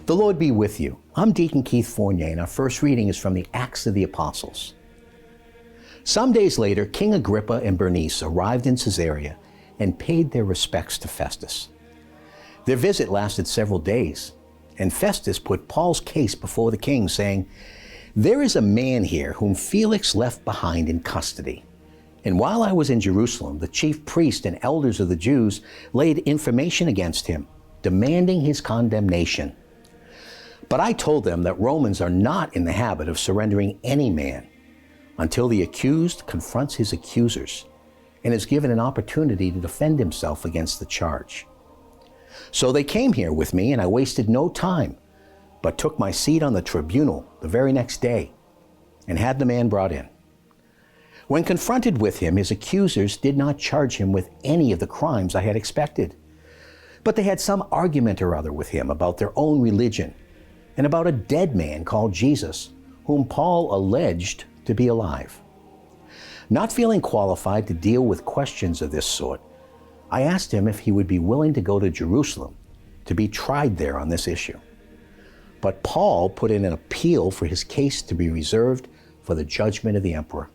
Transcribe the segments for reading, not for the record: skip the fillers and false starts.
The Lord be with you. I'm Deacon Keith Fournier, and our first reading is from the Acts of the Apostles. Some days later, King Agrippa and Bernice arrived in Caesarea and paid their respects to Festus. Their visit lasted several days, and Festus put Paul's case before the king, saying, "There is a man here whom Felix left behind in custody. And while I was in Jerusalem, the chief priest and elders of the Jews laid information against him, demanding his condemnation. But I told them that Romans are not in the habit of surrendering any man until the accused confronts his accusers and is given an opportunity to defend himself against the charge. So they came here with me, and I wasted no time, but took my seat on the tribunal the very next day and had the man brought in. When confronted with him, his accusers did not charge him with any of the crimes I had expected, but they had some argument or other with him about their own religion and about a dead man called Jesus, whom Paul alleged to be alive. Not feeling qualified to deal with questions of this sort, I asked him if he would be willing to go to Jerusalem to be tried there on this issue. But Paul put in an appeal for his case to be reserved for the judgment of the emperor.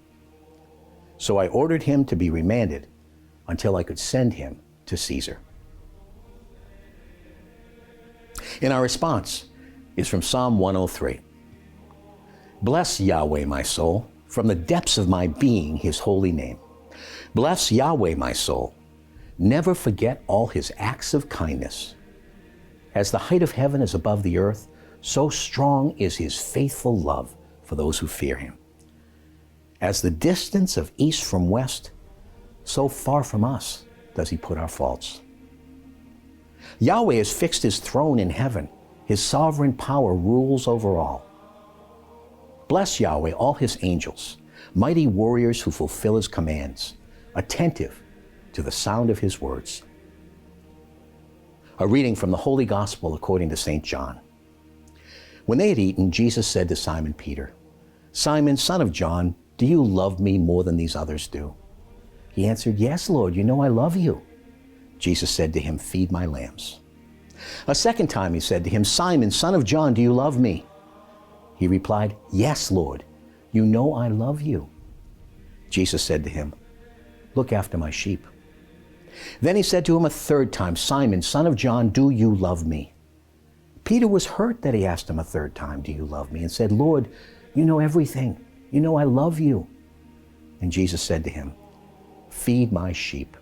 So I ordered him to be remanded until I could send him to Caesar." In our response is from Psalm 103. "Bless Yahweh, my soul, from the depths of my being, his holy name. Bless Yahweh, my soul. Never forget all his acts of kindness. As the height of heaven is above the earth, so strong is his faithful love for those who fear him. As the distance of east from west, so far from us does he put our faults. Yahweh has fixed his throne in heaven. His sovereign power rules over all. Bless Yahweh, all his angels, mighty warriors who fulfill his commands, attentive to the sound of his words." A reading from the Holy Gospel according to St. John. When they had eaten, Jesus said to Simon Peter, "Simon, son of John, do you love me more than these others do?" He answered, "Yes, Lord, you know I love you." Jesus said to him, "Feed my lambs." A second time he said to him, "Simon, son of John, do you love me?" He replied, "Yes, Lord, you know I love you." Jesus said to him, "Look after my sheep." Then he said to him a third time, "Simon, son of John, do you love me?" Peter was hurt that he asked him a third time, "Do you love me?" and said, "Lord, you know everything. You know I love you." And Jesus said to him, "Feed my sheep.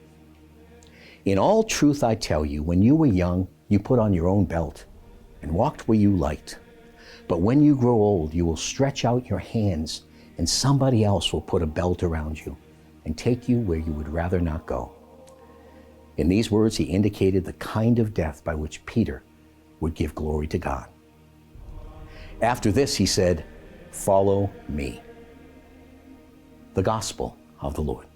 In all truth I tell you, when you were young, you put on your own belt and walked where you liked. But when you grow old, you will stretch out your hands, and somebody else will put a belt around you and take you where you would rather not go." In these words, he indicated the kind of death by which Peter would give glory to God. After this, he said, "Follow me." The Gospel of the Lord.